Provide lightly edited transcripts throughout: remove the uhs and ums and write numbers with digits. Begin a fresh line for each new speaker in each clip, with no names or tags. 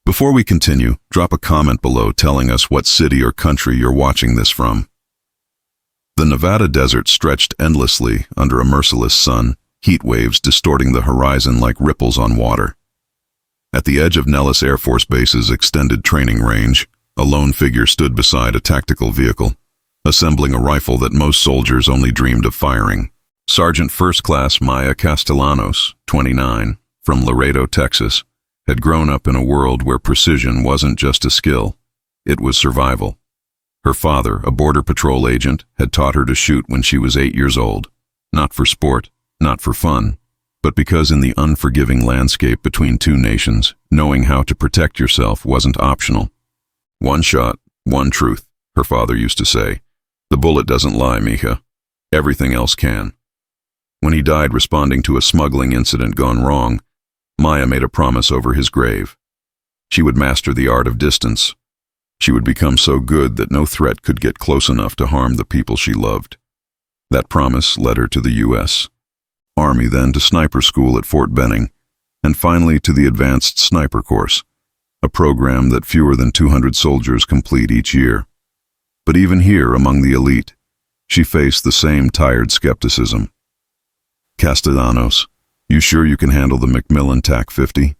Before we continue, drop a comment below telling us what city or country you're watching this from. The Nevada desert stretched endlessly under a merciless sun, heat waves distorting the horizon like ripples on water. At the edge of Nellis Air Force Base's extended training range, a lone figure stood beside a tactical vehicle, assembling a rifle that most soldiers only dreamed of firing. Sergeant First Class Maya Castellanos, 29, from Laredo, Texas, had grown up in a world where precision wasn't just a skill, it was survival. Her father, a border patrol agent, had taught her to shoot when she was 8 years old, not for sport, not for fun, but because in the unforgiving landscape between two nations, knowing how to protect yourself wasn't optional. One shot, one truth, her father used to say. The bullet doesn't lie, mija. Everything else can. When he died responding to a smuggling incident gone wrong, Maya made a promise over his grave. She would master the art of distance. She would become so good that no threat could get close enough to harm the people she loved. That promise led her to the U.S. Army, then to sniper school at Fort Benning, and finally to the Advanced Sniper Course, a program that fewer than 200 soldiers complete each year. But even here, among the elite, she faced the same tired skepticism. Castellanos, you sure you can handle the Macmillan TAC-50?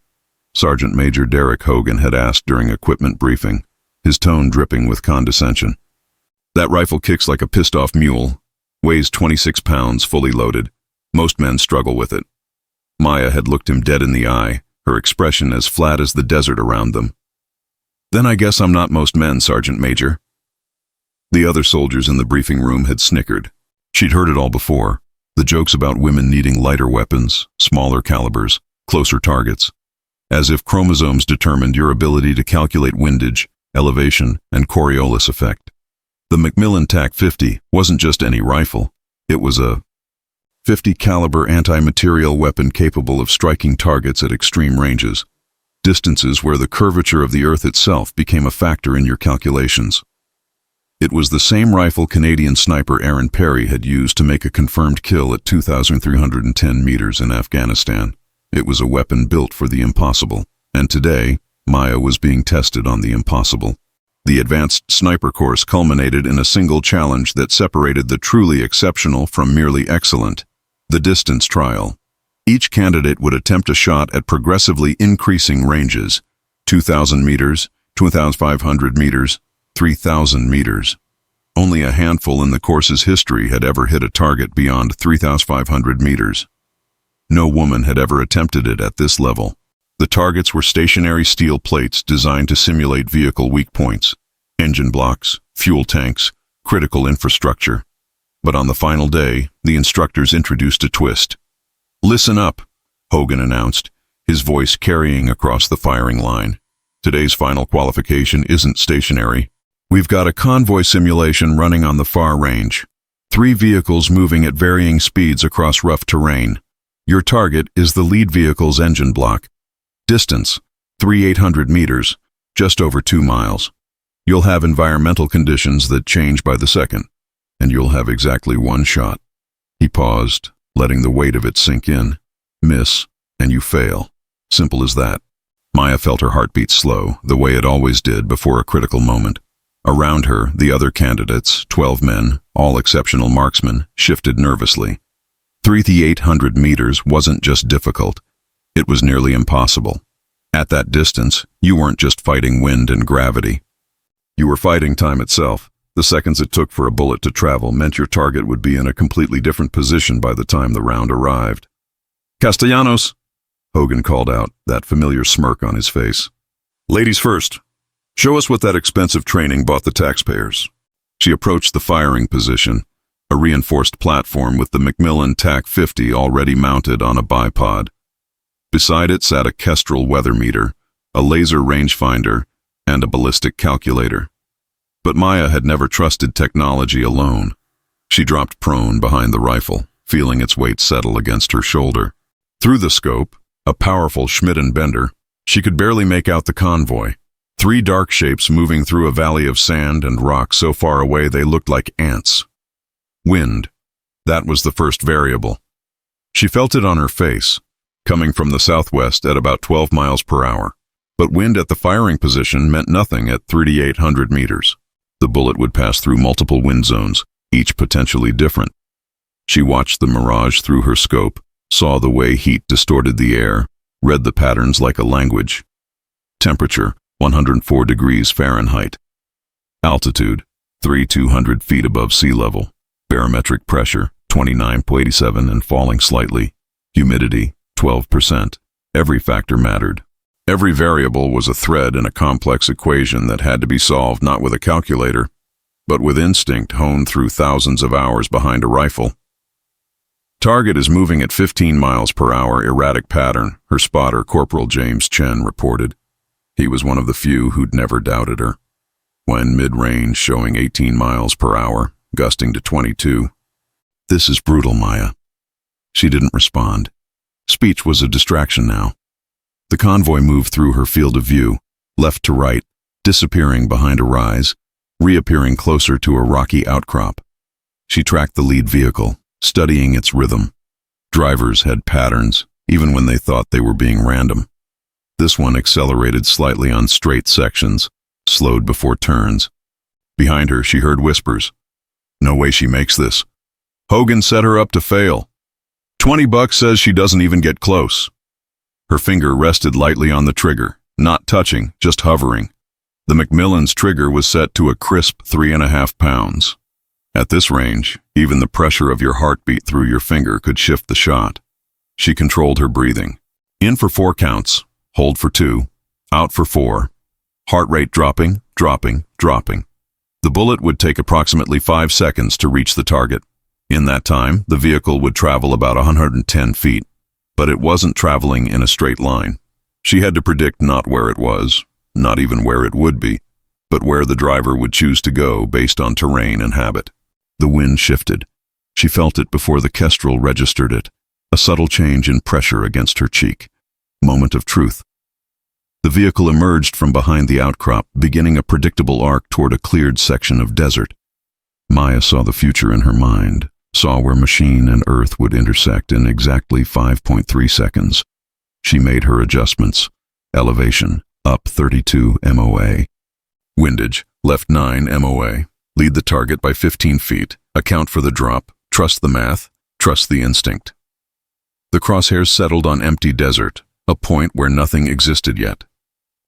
Sergeant Major Derek Hogan had asked during equipment briefing, his tone dripping with condescension. That rifle kicks like a pissed-off mule, weighs 26 pounds fully loaded. Most men struggle with it. Maya had looked him dead in the eye, her expression as flat as the desert around them. Then I guess I'm not most men, Sergeant Major. The other soldiers in the briefing room had snickered. She'd heard it all before. The jokes about women needing lighter weapons, smaller calibers, closer targets. As if chromosomes determined your ability to calculate windage, elevation, and Coriolis effect. The Macmillan TAC-50 wasn't just any rifle. It was a 50 caliber anti-materiel weapon capable of striking targets at extreme ranges, distances where the curvature of the earth itself became a factor in your calculations. It was the same rifle Canadian sniper Aaron Perry had used to make a confirmed kill at 2,310 meters in Afghanistan. It was a weapon built for the impossible, and today, Maya was being tested on the impossible. The Advanced Sniper Course culminated in a single challenge that separated the truly exceptional from merely excellent: the distance trial. Each candidate would attempt a shot at progressively increasing ranges: 2,000 meters, 2,500 meters, 3,000 meters. Only a handful in the course's history had ever hit a target beyond 3,500 meters. No woman had ever attempted it at this level. The targets were stationary steel plates designed to simulate vehicle weak points, engine blocks, fuel tanks, critical infrastructure. But on the final day, the instructors introduced a twist. "Listen up," Hogan announced, his voice carrying across the firing line. "Today's final qualification isn't stationary. We've got a convoy simulation running on the far range. 3 vehicles moving at varying speeds across rough terrain. Your target is the lead vehicle's engine block. Distance, 3,800 meters, just over 2 miles. You'll have environmental conditions that change by the second, and you'll have exactly 1 shot." He paused, letting the weight of it sink in. Miss, and you fail. Simple as that. Maya felt her heartbeat slow, the way it always did before a critical moment. Around her, the other candidates, 12 men, all exceptional marksmen, shifted nervously. 3,800 meters wasn't just difficult. It was nearly impossible. At that distance, you weren't just fighting wind and gravity. You were fighting time itself. The seconds it took for a bullet to travel meant your target would be in a completely different position by the time the round arrived. "Castellanos," Hogan called out, that familiar smirk on his face. "Ladies first. Show us what that expensive training bought the taxpayers." She approached the firing position, a reinforced platform with the Macmillan TAC-50 already mounted on a bipod. Beside it sat a Kestrel weather meter, a laser rangefinder, and a ballistic calculator. But Maya had never trusted technology alone. She dropped prone behind the rifle, feeling its weight settle against her shoulder. Through the scope, a powerful Schmidt and Bender, she could barely make out the convoy. 3 dark shapes moving through a valley of sand and rock so far away they looked like ants. Wind. That was the first variable. She felt it on her face, coming from the southwest at about 12 miles per hour. But wind at the firing position meant nothing at 3,800 meters. The bullet would pass through multiple wind zones, each potentially different. She watched the mirage through her scope, saw the way heat distorted the air, read the patterns like a language. Temperature, 104 degrees Fahrenheit. Altitude, 3,200 feet above sea level. Barometric pressure, 29.87 and falling slightly. Humidity, 12%. Every factor mattered. Every variable was a thread in a complex equation that had to be solved not with a calculator, but with instinct honed through thousands of hours behind a rifle. Target is moving at 15 miles per hour, erratic pattern, her spotter, Corporal James Chen, reported. He was one of the few who'd never doubted her. When mid-range showing 18 miles per hour, gusting to 22. This is brutal, Maya. She didn't respond. Speech was a distraction now. The convoy moved through her field of view, left to right, disappearing behind a rise, reappearing closer to a rocky outcrop. She tracked the lead vehicle, studying its rhythm. Drivers had patterns, even when they thought they were being random. This one accelerated slightly on straight sections, slowed before turns. Behind her, she heard whispers. No way she makes this. Hogan set her up to fail. $20 says she doesn't even get close. Her finger rested lightly on the trigger, not touching, just hovering. The Macmillan's trigger was set to a crisp 3.5 pounds. At this range, even the pressure of your heartbeat through your finger could shift the shot. She controlled her breathing. In for 4 counts, hold for 2, out for 4. Heart rate dropping, dropping, dropping. The bullet would take approximately 5 seconds to reach the target. In that time, the vehicle would travel about 110 feet. But it wasn't traveling in a straight line. She had to predict not where it was, not even where it would be, but where the driver would choose to go based on terrain and habit. The wind shifted. She felt it before the Kestrel registered it, a subtle change in pressure against her cheek. Moment of truth. The vehicle emerged from behind the outcrop, beginning a predictable arc toward a cleared section of desert. Maya saw the future in her mind, saw where machine and earth would intersect in exactly 5.3 seconds. She made her adjustments. Elevation, up 32 MOA. Windage, left 9 MOA. Lead the target by 15 feet. Account for the drop. Trust the math. Trust the instinct. The crosshairs settled on empty desert, a point where nothing existed yet.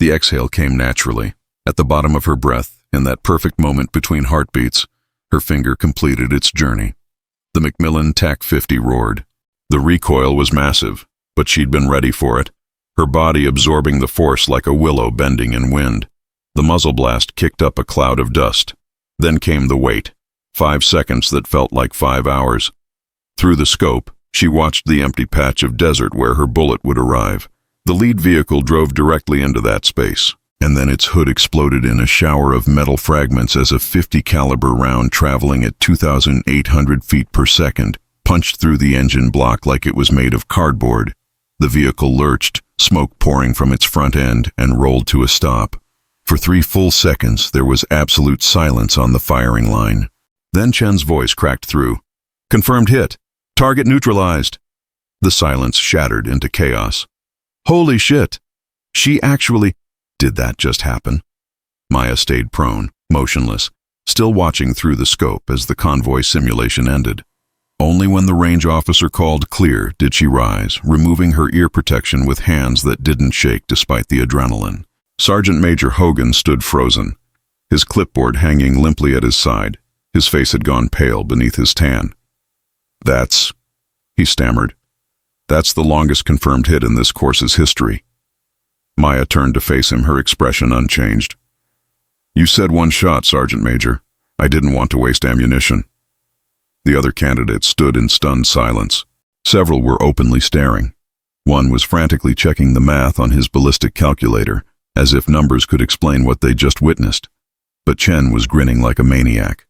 The exhale came naturally. At the bottom of her breath, in that perfect moment between heartbeats, her finger completed its journey. The Macmillan TAC-50 roared. The recoil was massive, but she'd been ready for it, her body absorbing the force like a willow bending in wind. The muzzle blast kicked up a cloud of dust. Then came the wait, 5 seconds that felt like 5 hours. Through the scope, she watched the empty patch of desert where her bullet would arrive. The lead vehicle drove directly into that space, and then its hood exploded in a shower of metal fragments as a .50 caliber round traveling at 2,800 feet per second punched through the engine block like it was made of cardboard. The vehicle lurched, smoke pouring from its front end, and rolled to a stop. For 3 full seconds, there was absolute silence on the firing line. Then Chen's voice cracked through. Confirmed hit. Target neutralized. The silence shattered into chaos. Holy shit! She actually... Did that just happen? Maya stayed prone, motionless, still watching through the scope as the convoy simulation ended. Only when the range officer called clear did she rise, removing her ear protection with hands that didn't shake despite the adrenaline. Sergeant Major Hogan stood frozen, his clipboard hanging limply at his side. His face had gone pale beneath his tan. That's... he stammered. That's the longest confirmed hit in this course's history. Maya turned to face him, her expression unchanged. You said 1 shot, Sergeant Major. I didn't want to waste ammunition. The other candidates stood in stunned silence. Several were openly staring. One was frantically checking the math on his ballistic calculator, as if numbers could explain what they just witnessed. But Chen was grinning like a maniac.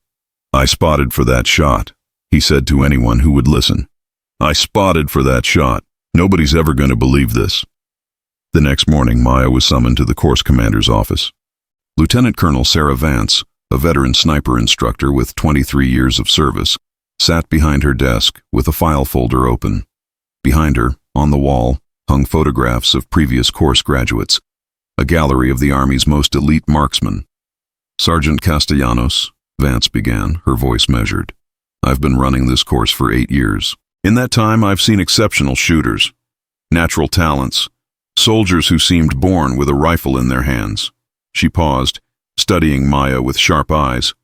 I spotted for that shot, he said to anyone who would listen. I spotted for that shot. Nobody's ever going to believe this. The next morning, Maya was summoned to the course commander's office. Lieutenant Colonel Sarah Vance, a veteran sniper instructor with 23 years of service, sat behind her desk with a file folder open. Behind her, on the wall, hung photographs of previous course graduates. a gallery of the Army's most elite marksmen. Sergeant Castellanos, Vance began, her voice measured. I've been running this course for 8 years. In that time, I've seen exceptional shooters, natural talents, soldiers who seemed born with a rifle in their hands. She paused, studying Maya with sharp eyes.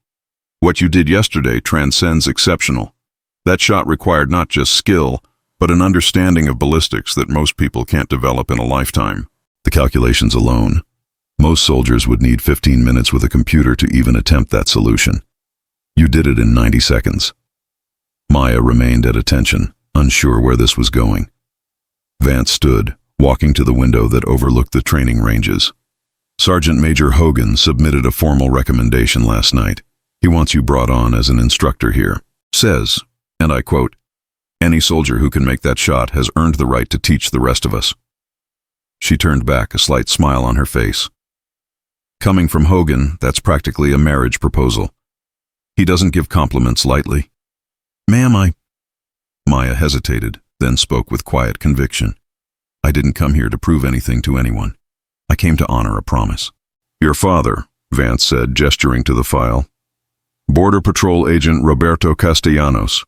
What you did yesterday transcends exceptional. That shot required not just skill, but an understanding of ballistics that most people can't develop in a lifetime. The calculations alone. Most soldiers would need 15 minutes with a computer to even attempt that solution. You did it in 90 seconds. Maya remained at attention, unsure where this was going. Vance stood, walking to the window that overlooked the training ranges. Sergeant Major Hogan submitted a formal recommendation last night. He wants you brought on as an instructor here. Says, and I quote, "Any soldier who can make that shot has earned the right to teach the rest of us." She turned back, a slight smile on her face. Coming from Hogan, that's practically a marriage proposal. He doesn't give compliments lightly. Ma'am, Maya hesitated, then spoke with quiet conviction. I didn't come here to prove anything to anyone. I came to honor a promise. Your father, Vance said, gesturing to the file. Border Patrol Agent Roberto Castellanos,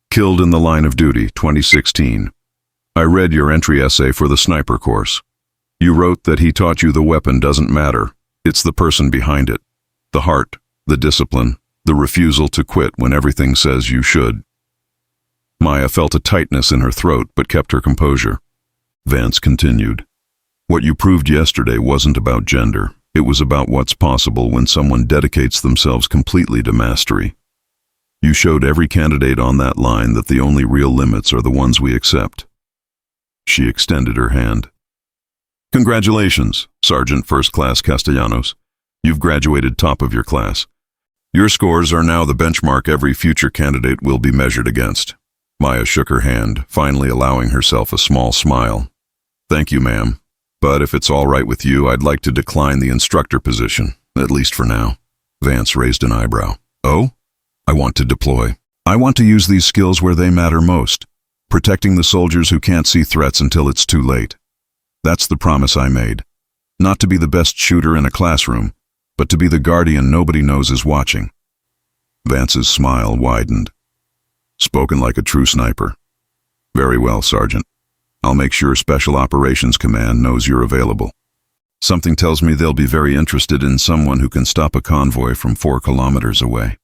killed in the line of duty, 2016. I read your entry essay for the sniper course. You wrote that he taught you the weapon doesn't matter. It's the person behind it. The heart, the discipline, the refusal to quit when everything says you should. Maya felt a tightness in her throat but kept her composure. Vance continued. What you proved yesterday wasn't about gender. It was about what's possible when someone dedicates themselves completely to mastery. You showed every candidate on that line that the only real limits are the ones we accept. She extended her hand. Congratulations, Sergeant First Class Castellanos. You've graduated top of your class. Your scores are now the benchmark every future candidate will be measured against. Maya shook her hand, finally allowing herself a small smile. Thank you, ma'am. But if it's all right with you, I'd like to decline the instructor position, at least for now. Vance raised an eyebrow. Oh? I want to deploy. I want to use these skills where they matter most, protecting the soldiers who can't see threats until it's too late. That's the promise I made. Not to be the best shooter in a classroom, but to be the guardian nobody knows is watching. Vance's smile widened. Spoken like a true sniper. Very well, Sergeant. I'll make sure Special Operations Command knows you're available. Something tells me they'll be very interested in someone who can stop a convoy from 4 kilometers away.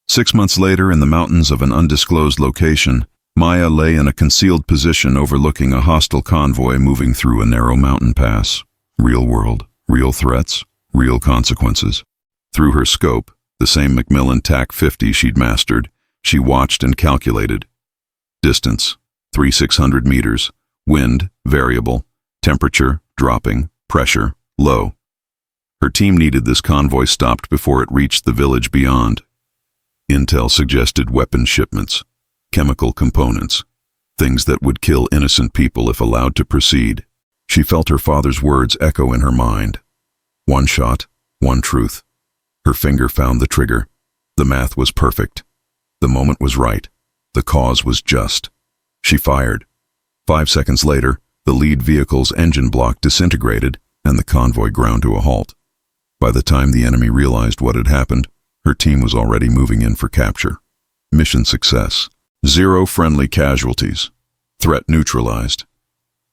6 months later, in the mountains of an undisclosed location, Maya lay in a concealed position overlooking a hostile convoy moving through a narrow mountain pass. Real world, real threats, real consequences. Through her scope, the same Macmillan TAC-50 she'd mastered, she watched and calculated. Distance, 3,600 meters. Wind, variable. Temperature, dropping. Pressure, low. Her team needed this convoy stopped before it reached the village beyond. Intel suggested weapon shipments, chemical components, things that would kill innocent people if allowed to proceed. She felt her father's words echo in her mind. One shot, one truth. Her finger found the trigger. The math was perfect. The moment was right. The cause was just. She fired. 5 seconds later, the lead vehicle's engine block disintegrated and the convoy ground to a halt. By the time the enemy realized what had happened, her team was already moving in for capture. Mission success. 0 friendly casualties. Threat neutralized.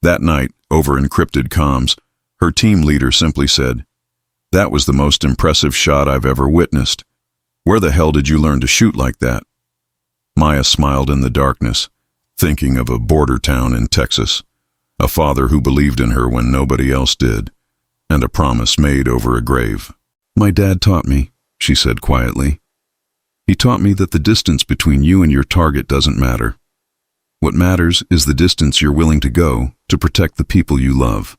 That night, over encrypted comms, her team leader simply said, "That was the most impressive shot I've ever witnessed. Where the hell did you learn to shoot like that?" Maya smiled in the darkness, thinking of a border town in Texas, a father who believed in her when nobody else did, and a promise made over a grave. "My dad taught me," she said quietly. "He taught me that the distance between you and your target doesn't matter. What matters is the distance you're willing to go to protect the people you love."